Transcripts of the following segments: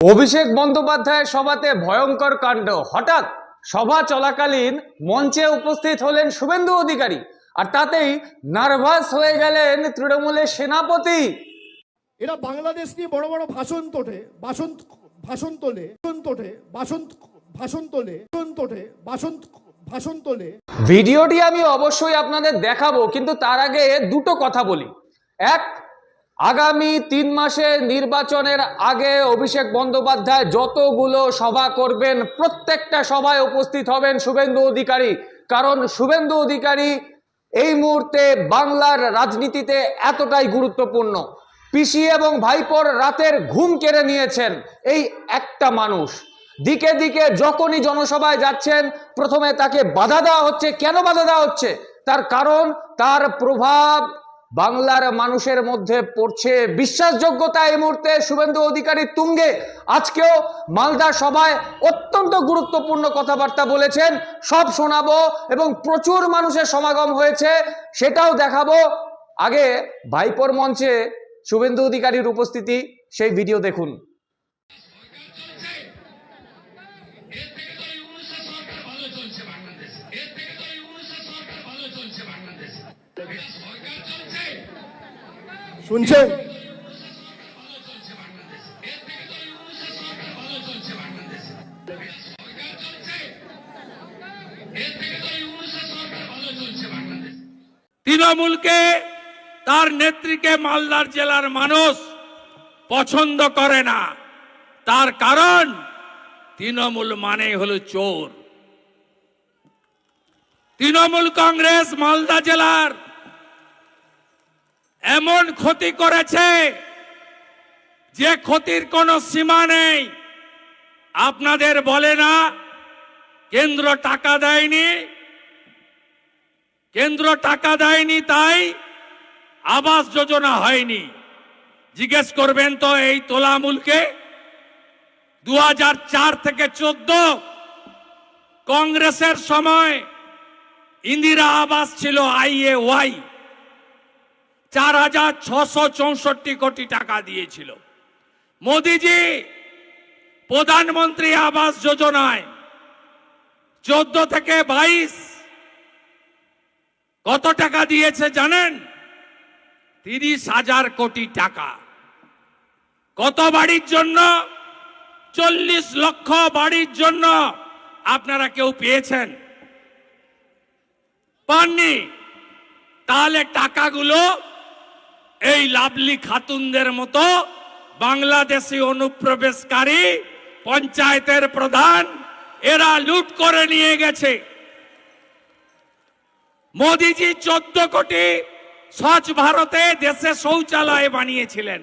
অভিষেক বন্দ্যোপাধ্যায়ের সভাতে ভয়ঙ্কর কাণ্ড। হঠাৎ সভা চলাকালীন মঞ্চে উপস্থিত হলেন শুভেন্দু অধিকারী, আর তাতেই নার্ভাস হয়ে গেলেন তৃণমূলের সেনাপতি। এরা বাংলাদেশ নিয়ে বড় বড় ভাষণ তোলে, ভাষণ তোলে। ভিডিওটি আমি অবশ্যই আপনাদের দেখাবো, কিন্তু তার আগে দুটো কথা বলি। এক, আগামী 3 মাসের নির্বাচনের আগে অভিষেক বন্দ্যোপাধ্যায় যতগুলো সভা করবেন প্রত্যেকটা সভায় উপস্থিত হবেন শুভেন্দু অধিকারী, কারণ শুভেন্দু অধিকারী এই মুহূর্তে বাংলার রাজনীতিতে এতটাই গুরুত্বপূর্ণ। পিসি এবং ভাইপোর রাতের ঘুম কেড়ে নিয়েছেন এই একটা মানুষ। দিকে দিকে যখনই জনসভায় যাচ্ছেন প্রথমে তাকে বাধা দেওয়া হচ্ছে। কেন বাধা দেওয়া হচ্ছে? তার কারণ তার প্রভাব বাংলার মানুষের মধ্যে পড়ছে। বিশ্বাসযোগ্যতা এই মুহূর্তে শুভেন্দু অধিকারী তুঙ্গে। আজকেও মালদা সভায় অত্যন্ত গুরুত্বপূর্ণ কথাবার্তা বলেছেন, সব শোনাবো, এবং প্রচুর মানুষের সমাগম হয়েছে, সেটাও দেখাবো। আগে ভাইপোর মঞ্চে শুভেন্দু অধিকারীর উপস্থিতি, সেই ভিডিও দেখুন। শুনছেন? তৃণমূলকে, তার নেত্রীকে মালদার জেলার মানুষ পছন্দ করে না। তার কারণ তৃণমূল মানে হলো চোর। তৃণমূল কংগ্রেস মালদা জেলার এমন ক্ষতি করেছে যে ক্ষতির কোনো সীমা নেই। আপনাদের বলে না কেন্দ্র টাকা দেয়নি, কেন্দ্র টাকা দেয়নি তাই আবাস যোজনা হয়নি। জিজ্ঞেস করবেন তো এই তোলামূলকে। 2004 থেকে 14 কংগ্রেসের সময় ইন্দিরা আবাস ছিল IAY, 4664 কোটি টাকা দিয়েছিল। মোদিজি প্রধানমন্ত্রী আবাস যোজনায় 14 থেকে 22 কত টাকা দিয়েছে জানেন? 30,000 কোটি টাকা। কত বাড়ির জন্য? 40 লক্ষ বাড়ির জন্য। আপনারা কেউ পেয়েছেন? পাননি। তাহলে টাকাগুলো এই লাভলি খাতুনদের মতো বাংলাদেশি অনুপ্রবেশকারী পঞ্চায়েতের প্রধান এরা লুট করে নিয়ে গেছে। মোদিজি 14 কোটি স্বচ্ছ ভারতে দেশে শৌচালয় বানিয়েছিলেন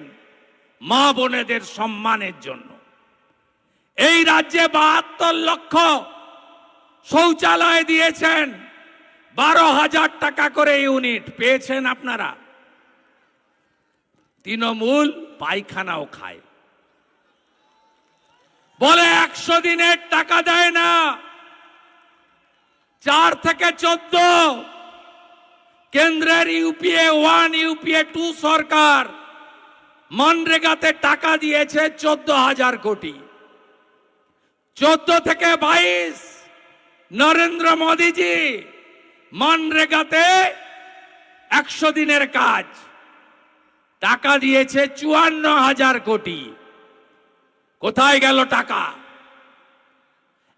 মা বোনেদের সম্মানের জন্য। এই রাজ্যে 72 লক্ষ শৌচালয় দিয়েছেন, 12,000 টাকা করে ইউনিট পেয়েছেন আপনারা। তৃণমূল পায়খানাও খায়, বলে 100 দিনের টাকা দেয় না। 4 থেকে 14 কেন্দ্রের UPA 1 UPA 2 সরকার মনরেগাতে টাকা দিয়েছে 14,000 কোটি। 14 থেকে 22 নরেন্দ্র মোদীজি মনরেগাতে 100 দিনের কাজ টাকা দিয়েছে 54,000 কোটি। কোথায় গেল টাকা?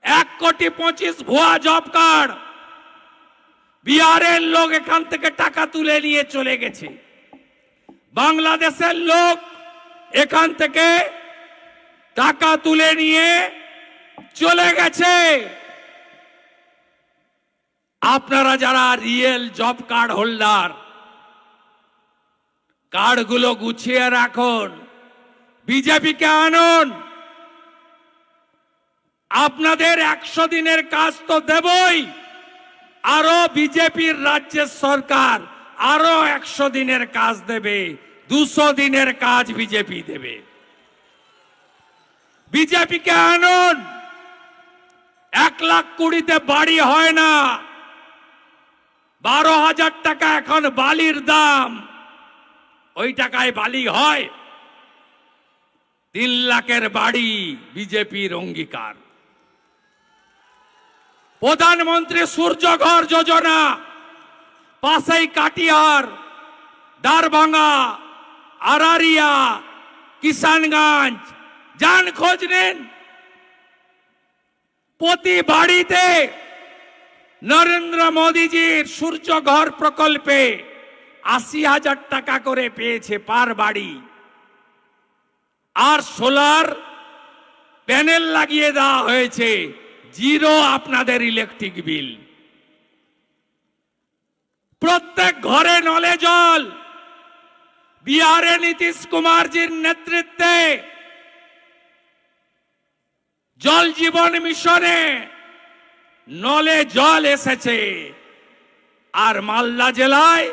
1,25,00,000 ভুয়া জব কার্ড বিহারের লোক এখান থেকে টাকা তুলে নিয়ে চলে গেছে। বাংলাদেশের লোক এখান থেকে টাকা তুলে নিয়ে চলে গেছে। আপনারা যারা রিয়েল জব কার্ড হোল্ডার, কার্ডগুলো গুছিয়ে রাখুন, বিজেপিকে আনুন। আপনাদের 100 দিনের কাজ তো দেবই, আরো বিজেপির রাজ্যের সরকার আরো 100 দিনের কাজ দেবে। 200 দিনের কাজ বিজেপি দেবে। বিজেপিকে আনুন। 1,20,000 বাড়ি হয় না, 12,000 টাকা এখন বালির দাম। ওই টাকায় বালি হয়? 3 লাখের বাড়ি বিজেপির অঙ্গীকার। প্রধানমন্ত্রী সূর্যঘর যোজনা, পাশেই কাটিহার, দারভাঙ্গা, আরারিয়া, কিষানগঞ্জ, যান খোঁজ নেন। প্রতি বাড়িতে নরেন্দ্র মোদীজির সূর্যঘর প্রকল্পে 80,000 টাকা করে পেয়েছে পার বাড়ি। আর সোলার প্যানেল লাগিয়ে দেওয়া হয়েছে, জিরো আপনাদের ইলেকট্রিক বিল। প্রত্যেক ঘরে নলে জল। বিহারে নীতিশ কুমারজির নেতৃত্বে জল জীবন মিশনে নলে জল এসেছে। আর মালদা জেলায়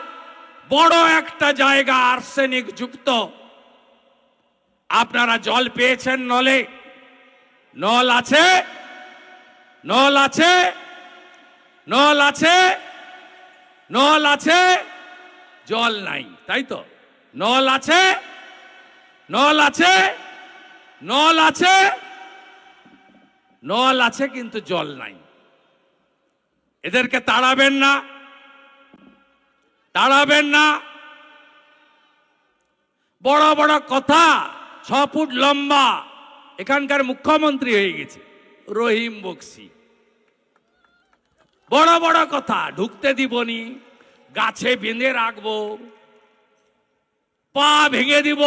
বড় একটা জায়গা আর্সেনিক যুক্ত। আপনারা জল পেয়েছেন নলে? নল আছে? নল আছে? নল আছে? নল আছে? জল নাই, তাই তো? নল আছে? নল আছে? নল আছে? নল আছে কিন্তু জল নাই। এদেরকে তাড়াবেন না, তাড়াবেন না। বড় বড় কথা, 6 ফুট লম্বা। এখানকার মুখ্যমন্ত্রী হয়ে গেছে রহিম বক্সি। বড় বড় কথা, ঢুকতে দিবনি, গাছে বেঁধে রাখবো, পা ভেঙে দিব,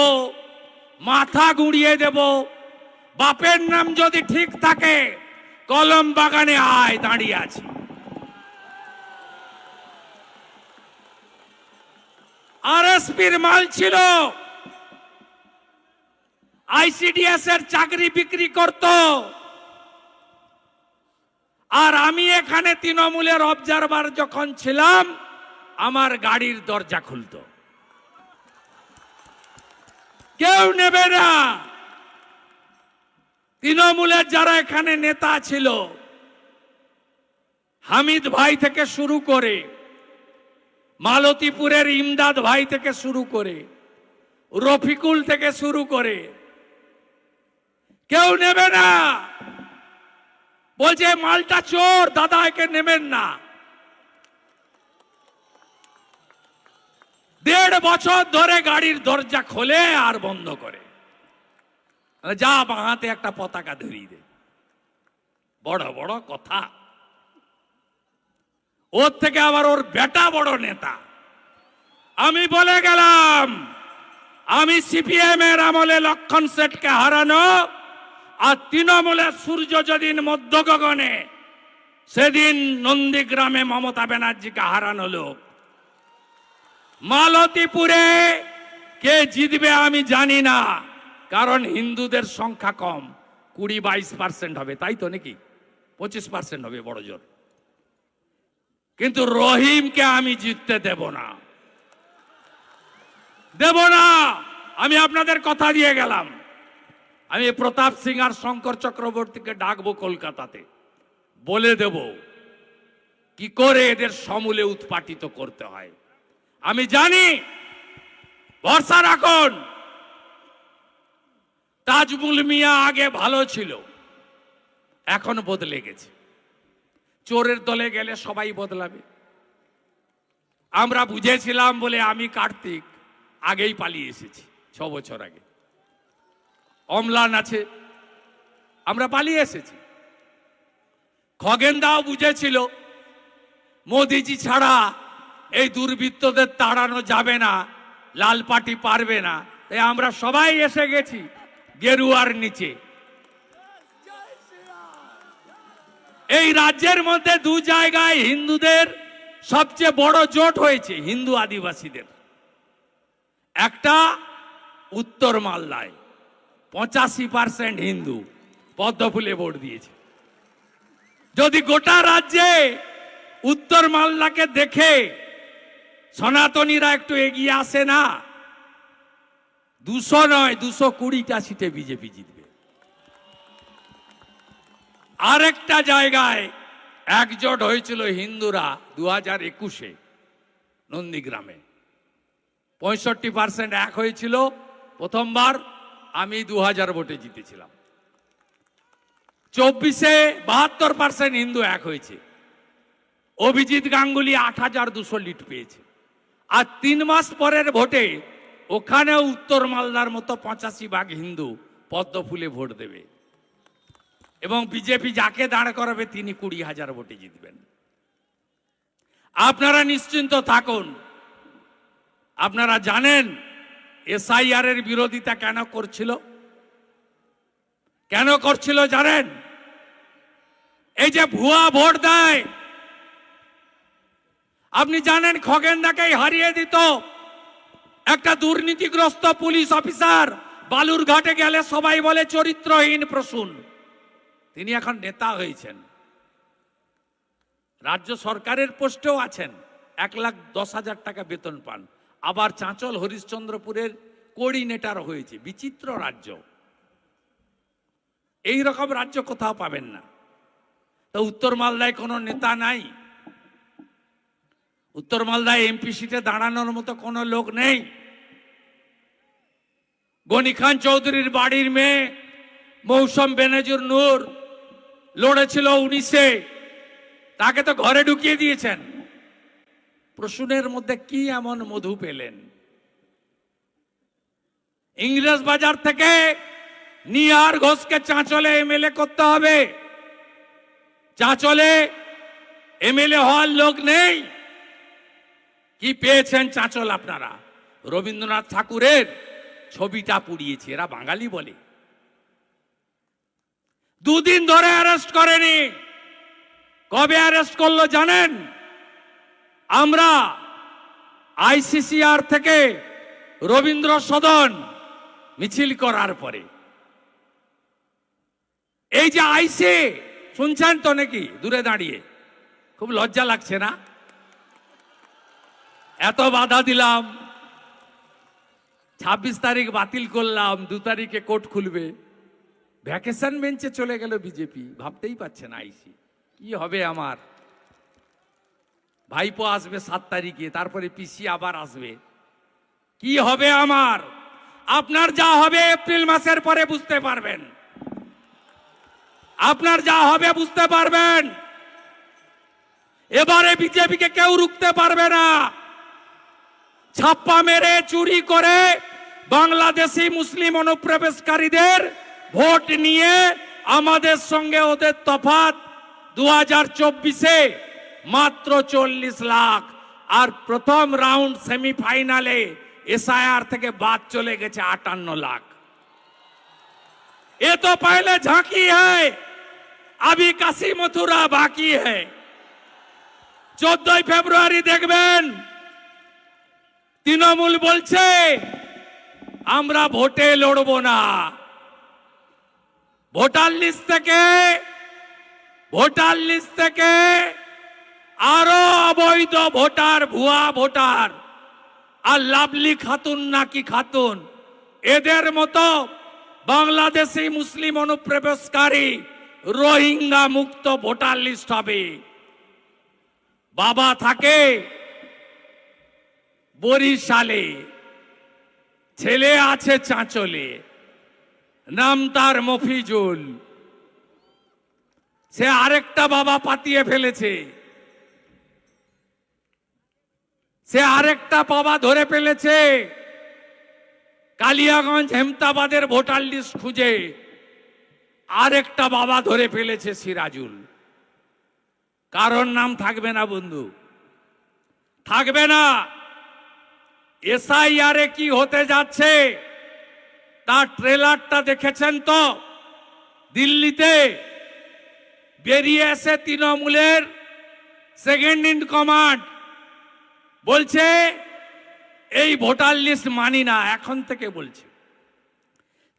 মাথা গুঁড়িয়ে দেব। বাপের নাম যদি ঠিক থাকে, কলম বাগানে আয়, দাঁড়িয়ে আছি। আরএসপির মাল ছিল, আইসিডিএস এর চাকরি বিক্রি করত। আর আমি এখানে তৃণমূলের অবজারভার যখন ছিলাম, আমার গাড়ির দরজা খুলতো। কেউ নেবে না। তৃণমূলের যারা এখানে নেতা ছিল, হামিদ ভাই থেকে শুরু করে, মালতীপুরের ইমদাদ ভাই থেকে শুরু করে, রফিকুল থেকে শুরু করে, কেউ নেবে না। বলছে মালটা চোর, দাদা একে নেবেন না। 1.5 বছর ধরে গাড়ির দরজা খোলে আর বন্ধ করে। যা বাঁহাতে একটা পতাকা ধরিয়ে দে। বড় বড় কথা। ওর থেকে আবার ওর বেটা বড় নেতা। আমি বলে গেলাম, আমি সিপিএম এর আমলে লক্ষণ সেঠকে হারানো, আর তৃণমূলের সূর্য যেদিন মধ্য গগনে, সেদিন নন্দীগ্রামে মমতা ব্যানার্জিকে হারানো লোক। মালতীপুরে কে জিতবে আমি জানি না, কারণ হিন্দুদের সংখ্যা কম, 20-22% হবে, তাই তো নাকি? 25% হবে বড় জোর। কিন্তু রহিমকে আমি জিততে দেব না, দেব না। আমি আপনাদের কথা দিয়ে গেলাম, আমি প্রতাপ সিং আর শঙ্কর চক্রবর্তীকে ডাকবো কলকাতাতে, বলে দেব কি করে এদের সমূলে উৎপাটিত করতে হয়। আমি জানি, ভরসা রাখুন। তাজমুল মিয়া আগে ভালো ছিল, এখন বদলে গেছে। চোরের দলে গেলে সবাই বদলাবে। আমরা বুঝেছিলাম বলে আমি কার্তিক আগেই পালিয়ে এসেছি, 6 বছর আগে। অমলান আছে, আমরা পালিয়ে এসেছি। খগেনদাও বুঝেছিল মোদিজি ছাড়া এই দুর্বৃত্তদের তাড়ানো যাবে না, লাল পার্টি পারবে না, তাই আমরা সবাই এসে গেছি গেরুয়ার নিচে। এই রাজ্যের মধ্যে 2 জায়গায় হিন্দুদের সবচেয়ে বড় জোট হয়েছে, হিন্দু আদিবাসীদের। একটা উত্তর মালদায় 85% হিন্দু পদ্মফুলে ভোট দিয়েছে। যদি গোটা রাজ্যে উত্তর মালদাকে দেখে সনাতনীরা একটু এগিয়ে আসে না, 200 নয় 220টা সিটে বিজেপি জিতবে। আরেকটা জায়গায় একজোট হয়েছিল হিন্দুরা 2021-এ নন্দীগ্রামে, 65% এক হয়েছিল প্রথমবার, আমি 2000 ভোটে জিতেছিলাম। 24-এ 72% হিন্দু এক হয়েছে। অভিজিৎ গাঙ্গুলি 8200 লিড পেয়েছে। আর 3 মাস পরের ভোটে ওখানেও উত্তর মালদার মতো 85% হিন্দু পদ্ম ফুলে ভোট দেবে এবং বিজেপি যাকে দাঁড় করাবে তিনি 20,000 ভোটে জিতবেন। আপনারা নিশ্চিন্ত থাকুন। আপনারা জানেন এসআইআর এর বিরোধিতা কেন করছিল? কেন করছিল জানেন? এই যে ভুয়া ভোট দেয়, আপনি জানেন খগেনদাকেই হারিয়ে দিত একটা দুর্নীতিগ্রস্ত পুলিশ অফিসার। বালুরঘাটে গেলে সবাই বলে চরিত্রহীন প্রসূন। তিনি এখন নেতা হয়েছেন, রাজ্য সরকারের পোস্টেও আছেন, 1,10,000 টাকা বেতন পান। আবার চাঁচল হরিশ্চন্দ্রপুরের কোঅর্ডিনেটর হয়েছে। বিচিত্র রাজ্য, এই রকম রাজ্য কোথাও পাবেন না। তো উত্তর মালদায় কোনো নেতা নাই, উত্তর মালদায় এমপি সিটে দাঁড়ানোর মতো কোনো লোক নেই। গনি খান চৌধুরীর বাড়ির মেয়ে মৌসুম বেনজির নূর লড়েছিল 19-এ, তাকে তো ঘরে ঢুকিয়ে দিয়েছেন। প্রসূনের মধ্যে কি এমন মধু পেলেন? ইংরেজ বাজার থেকে নিহার ঘোষকে চাঁচলে এমএলএ করতে হবে। চাঁচলে এমএলএ হওয়ার লোক নেই। কি পেয়েছেন চাঁচল আপনারা? রবীন্দ্রনাথ ঠাকুরের ছবিটা পুড়িয়েছে। এরা বাঙালি বলে। 2 দিন ধরে অ্যারেস্ট করেনি। কবে অ্যারেস্ট করলো জানেন? আমরা আইসিসিআর থেকে রবীন্দ্র সদন মিছিল করার পরে। এই যে আইসি শুনছেন তো নাকি? দূরে দাঁড়িয়ে খুব লজ্জা লাগছে না? এত বাধা দিলাম, 26 তারিখ বাতিল করলাম, 2 তারিখে কোর্ট খুলবে। ভ্যাকেশন বেঞ্চে চলে গেল বিজেপি। ভাবতেই পারছে না আইসি কি হবে আমার। ভাইপো আসবে 7 তারিখে, তারপরে পিসি আবার আসবে। কি হবে আমার? আপনার যা হবে এপ্রিল মাসের পরে বুঝতে পারবেন। আপনার যা হবে বুঝতে পারবেন। এবারে বিজেপিকে কেউ রুখতে পারবে না। ছাপ্পা মেরে চুরি করে বাংলাদেশি মুসলিম অনুপ্রবেশকারীদের ভোট নিয়ে আমাদের সঙ্গে ওদের তফাৎ 2024-এ মাত্র 40 লাখ। আর প্রথম রাউন্ড সেমিফাইনালে एसआईआर থেকে বাদ চলে গেছে 58 লাখ। ये तो पहले झांकी है, अभी काशी मथुरा बाकी है। 14 ফেব্রুয়ারি দেখবেন তৃণমূল বলছে আমরা ভোটে লড়বো না। ভোটার লিস্ট থেকে আরো অবৈধ ভোটার, ভুয়া ভোটার আর লাভলি খাতুন নাকি খাতুন, এদের মতো বাংলাদেশি মুসলিম অনুপ্রবেশকারী রোহিঙ্গা মুক্ত ভোটার লিস্ট হবে। বাবা থাকে বরিশালে, ছেলে আছে চাঁচলে, নাম তার মফিজুল। সে আরেকটা বাবা পাতিয়ে ফেলেছে, সে আরেকটা বাবা ধরে ফেলেছে। কালিয়াগঞ্জ হেমতাবাদের ভোটার লিস্ট খুঁজে আরেকটা বাবা ধরে ফেলেছে সিরাজুল। কারণ নাম থাকবে না বন্ধু, থাকবে না। এসআইআরে কি হতে যাচ্ছে তার ট্রেলারটা দেখেছেন তো? দিল্লিতে বেরিয়ে এসে তৃণমূলের সেকেন্ড ইন কমান্ড বলছে এই ভোটার লিস্ট মানি না। এখন থেকে বলছে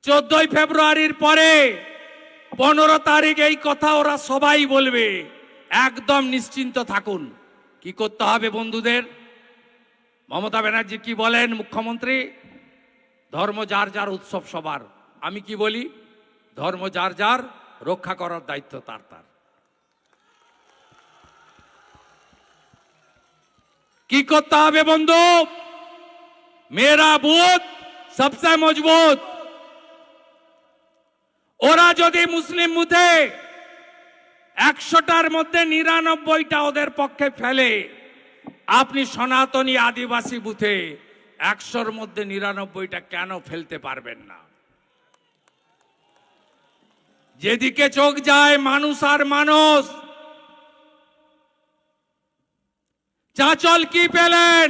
14 ফেব্রুয়ারির পরে 15 তারিখ এই কথা ওরা সবাই বলবে। একদম নিশ্চিন্ত থাকুন। কি করতে হবে বন্ধুদের? মমতা ব্যানার্জি কি বলেন মুখ্যমন্ত্রী? ধর্ম যার যার, উৎসব সবার। আমি কি বলি? ধর্ম যার যার, রক্ষা করার দায়িত্ব তার তার। কি করতে হবে বন্ধু? মেরা বুথ সবচেয়ে মজবুত। ওরা যদি মুসলিম বুথে 100টার মধ্যে 99টা ওদের পক্ষে ফেলে, আপনি সনাতনী আদিবাসী বুথে 100র মধ্যে 99টা কেন ফেলতে পারবেন না? যেদিকে চোখ যায় মানুষ আর মানুষ। চাঁচল কি পেলেন?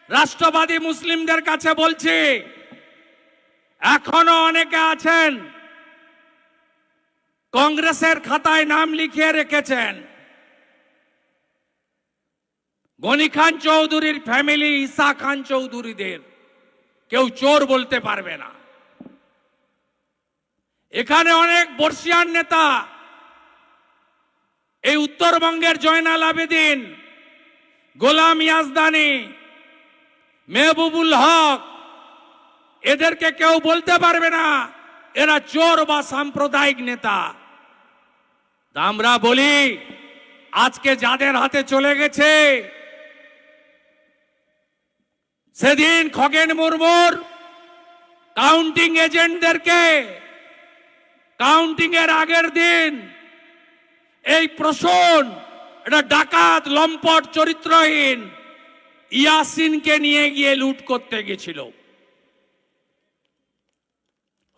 রাষ্ট্রবাদী মুসলিমদের কাছে বলছি, এখনো অনেকে আছেন কংগ্রেসের খাতায় নাম লিখিয়ে রেখেছেন। গনি খান চৌধুরীর ফ্যামিলি, ঈসা খান চৌধুরীদের কেউ চোর বলতে পারবে না। এখানে অনেক বর্ষিয়ান নেতা, এই উত্তরবঙ্গের জয়নাল আবেদিন, গোলাম ইয়াজদানি, মেহবুবুল হক, এদেরকে কেউ বলতে পারবে না এরা চোর বা সাম্প্রদায়িক নেতা। তা আমরা বলি, আজকে যাদের হাতে চলে গেছে, সেদিন খগেন মুর্মুর কাউন্টিং এজেন্টদেরকে কাউন্টিং এর আগের দিন এই প্রশন, এটা ডাকাত লম্পট চরিত্রহীন ইয়াসিনকে নিয়ে গিয়ে লুট করতে গেছিল,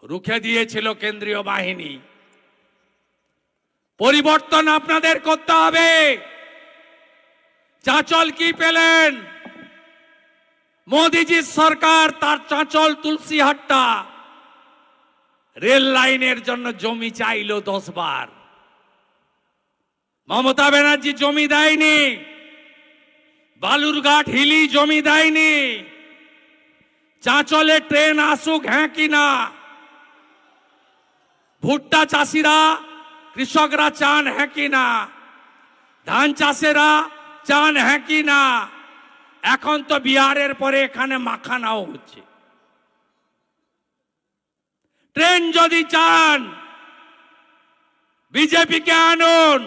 রুখে দিয়েছিল কেন্দ্রীয় বাহিনী। পরিবর্তন আপনাদের করতে হবে। চাঁচল কি পেলেন? মোদিজির সরকার তার চাঁচল তুলসীহাট্টা রেল লাইনের জন্য জমি চাইল 10 বার। মমতা ব্যানার্জি জমি দেয়নি, বালুরঘাট হিলি জমি দেয়নি। চাঁচলে ট্রেন আসুক হ্যাঁ কিনা? ভুট্টা চাষিরা, কৃষকরা চান হ্যাঁ কিনা? ধান চাষেরা চান হ্যাঁ কিনা? এখন তো বিহারের পরে এখানে মাখানাও হচ্ছে। ট্রেন যদি চান বিজেপিকে আনুন,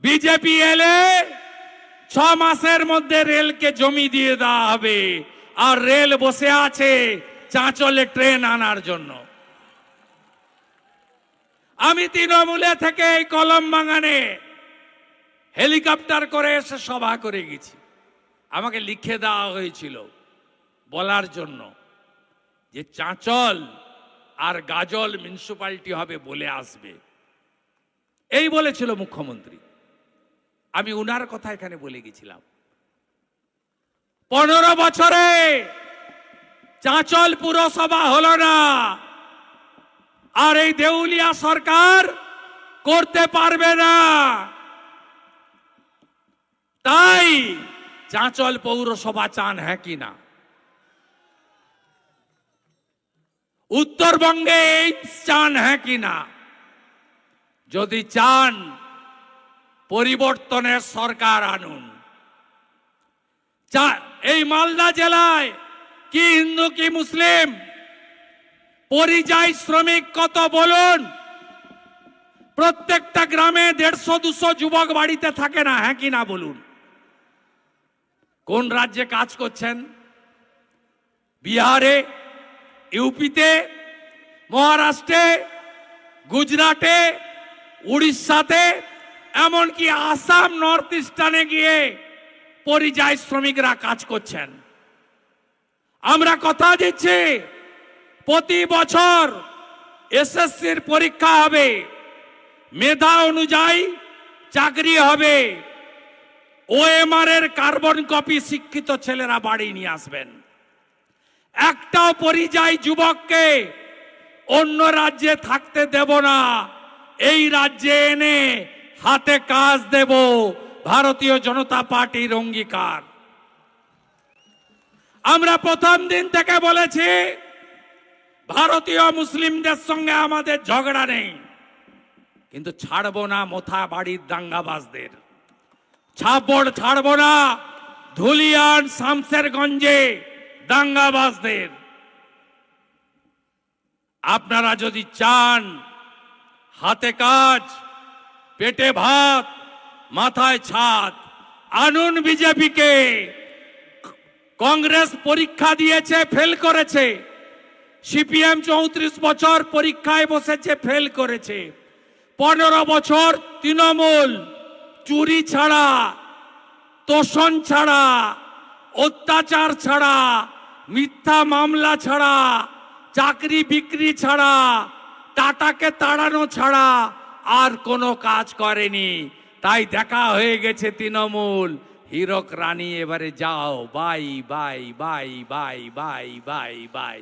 বিজেপি এলে 6 মাসের মধ্যে রেলকে জমি দিয়ে দেওয়া হবে। আর রেল বসে আছে চাঁচলে ট্রেন আনার জন্য। আমি তৃণমূলে থেকে এই কলম বাগানে হেলিকপ্টার করে এসে সভা করে গেছি। আমাকে লিখে দেওয়া হয়েছিল বলার জন্য যে চাঁচল আর গাজল মিউনিসিপালিটি হবে, বলে আসবে, এই বলেছিল মুখ্যমন্ত্রী। আমি উনার কথা এখানে বলে গেছিলাম। 15 বছরে চাঁচল পুরসভা হলো না, আর এই দেউলিয়া সরকার করতে পারবে না। তাই চাঁচল পৌরসভা চান হ্যাঁ কিনা? উত্তরবঙ্গে এইমস চান হ্যাঁ কিনা? যদি চান পরিবর্তনের সরকার আনুন। এই মালদা জেলায় কি হিন্দু কি মুসলিম, পরিযায়ী শ্রমিক কত বলুন? প্রত্যেকটা গ্রামে 150-200 যুবক বাড়িতে থাকে না, হ্যাঁ কি না বলুন? কোন রাজ্যে কাজ করছেন? বিহারে, ইউপিতে, মহারাষ্ট্রে, গুজরাটে, উড়িষ্যাতে, এমনকি আসাম, নর্থ ইস্টার্নে গিয়ে পরিযায়ী শ্রমিকরা কাজ করছেন। আমরা কথা দিচ্ছি প্রতি বছর এসএসসির পরীক্ষা হবে, মেধা অনুযায়ী চাকরি হবে। ওএমআর এর কার্বন কপি শিক্ষিত ছেলেরা বাড়ি নিয়ে আসবেন। একটাও পরিযায়ী যুবককে অন্য রাজ্যে থাকতে দেব না, এই রাজ্যে এনে হাতে কাজ দেব, ভারতীয় জনতা পার্টির অঙ্গীকার। আমরা প্রথম দিন থেকে বলেছি ভারতীয় মুসলিমদের সঙ্গে আমাদের ঝগড়া নেই, কিন্তু ছাড়বো না মোথা বাড়ির দাঙ্গাবাজদের, ছাড়বো না ধুলিয়ান শামসেরগঞ্জে দাঙ্গাবাজদের। আপনারা যদি চান হাতে কাজ, পেটে ভাত, মাথায় ছাদ, আনুন বিজেপিকে। কংগ্রেস পরীক্ষা দিয়েছে, ফেল করেছে। সিপিএম 34 বছর পরীক্ষায় বসেছে, ফেল করেছে। 15 বছর তৃণমূল চুরি ছাড়া, তোষণ ছাড়া, অত্যাচার ছাড়া, মিথ্যা মামলা ছাড়া, চাকরি বিক্রি ছাড়া, টাটাকে তাড়ানো ছাড়া আর কোনো কাজ করেনি। তাই দেখা হয়ে গেছে তৃণমূল হীরক রানী, এবারে যাও bye bye bye bye bye bye bye.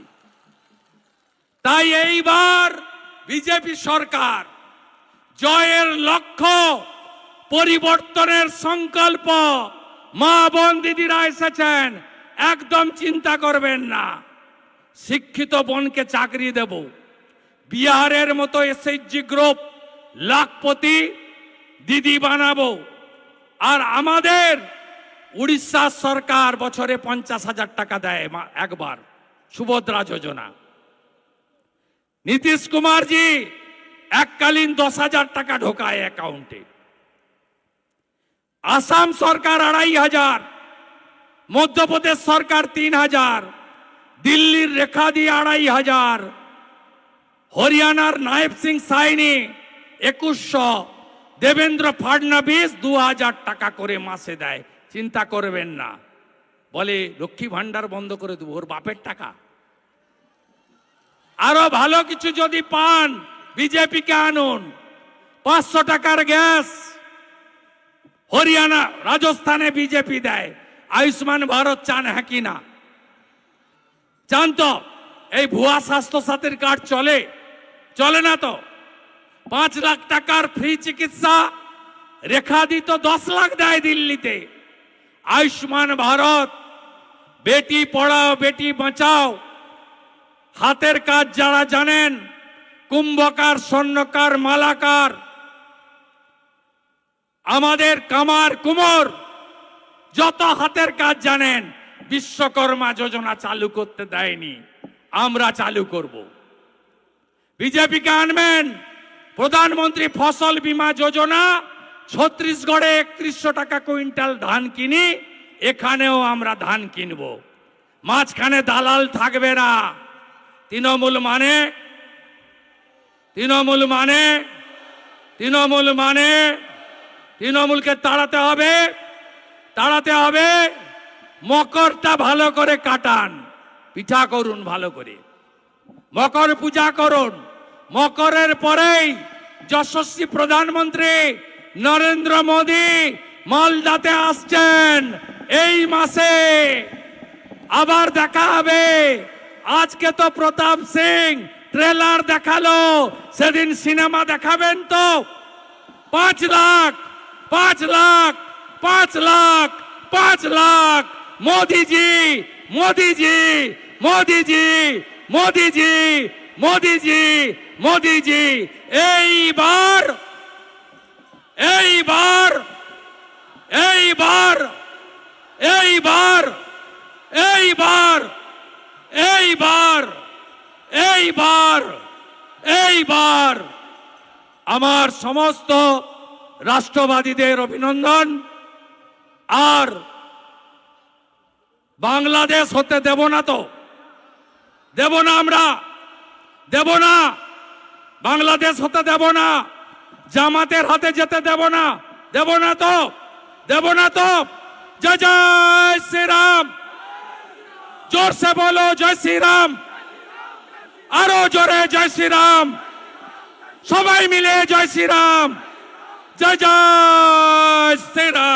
তাই এইবার বিজেপি সরকার জয়ের লক্ষ্য, পরিবর্তনের সংকল্প। মা বোন দিদিরা এসেছেন, একদম চিন্তা করবেন না। শিক্ষিত বোনকে চাকরি দেব, বিহারের মতো এসএইচজি গ্রুপ লাখপতি দিদি বানাবো। আর আমাদের উড়িষ্যা সরকার বছরে 50,000 টাকা দেয় একবার, সুভদ্রা যোজনা। নীতিশ কুমারজি এককালীন 10,000 টাকা ঢোকায় অ্যাকাউন্টে। আসাম সরকার 2,500, মধ্যপ্রদেশ সরকার 3,000, দিল্লির রেখা দিয়ে 2,500, হরিয়ানার নায়েব সিং সাইনি 2,100, দেবেন্দ্র ফাডনাবিস 2,000 টাকা করে মাসে দেয়। চিন্তা করবেন না, বলে লক্ষ্মী ভান্ডার বন্ধ করে দেবো, ওর বাপের টাকা। আরো ভালো কিছু যদি পান বিজেপিকে আনুন। 500 টাকার গ্যাস হরিয়ানা, রাজস্থানে বিজেপি দেয়। আয়ুষ্মান ভারত চান হ্যাঁ কি না? চান তো? এই ভুয়া স্বাস্থ্য সাথীর কার্ড চলে? চলে না তো? 5 লাখ টাকার ফ্রি চিকিৎসা, রেখা দি তো 10 লাখ দেয় দিল্লিতে। আয়ুষ্মান ভারত, বেটি পড়াও বেটি বাঁচাও, হাতের কাজ যারা জানেন, কুম্ভকার, স্বর্ণকার, মালাকার, আমাদের কামার কুমোর, যত হাতের কাজ জানেন, বিশ্বকর্মা যোজনা চালু করতে দেয়নি, আমরা চালু করব। বিজেপিকে আনবেন প্রধানমন্ত্রী ফসল বীমা যোজনা। ছত্তিশগড়ে 3100 টাকা কুইন্টাল ধান কিনি, এখানেও আমরা ধান কিনব। মাঝখানে দালাল থাকবে না। তৃণমূল মানে তৃণমূলকে তাড়াতে হবে, তাড়াতে হবে। মকরটা ভালো করে কাটান, পিঠা করুন ভালো করে, মকর পূজা করুন। মকরের পরেই যশস্বী প্রধানমন্ত্রী নরেন্দ্র মোদী মালদাতে আসছেন এই মাসে। আবার দেখা হবে। আজকে তো প্রতাপ সিং ট্রেলার দেখালো, সেদিন সিনেমা দেখাবেন তো? 5 লাখ 5 লাখ 5 লাখ 5 লাখ। মোদিজি মোদিজি মোদিজি মোদিজি মোদিজি মোদিজি এইবার এইবার এইবার এইবার এইবার এইবার এইবার এইবার আমার সমস্ত রাষ্ট্রবাদীদের অভিনন্দন। আর বাংলাদেশ হতে দেব না তো, দেব না, আমরা দেব না। বাংলাদেশ হতে দেব না, জামাতের হাতে যেতে দেব না, দেব না তো, দেব না তো। জয় জয় শ্রীরাম, জোর সে বলো জয় শ্রীরাম, আরো জোরে জয় শ্রীরাম, সবাই মিলে জয় শ্রীরাম, জয় জয় শ্রীরাম।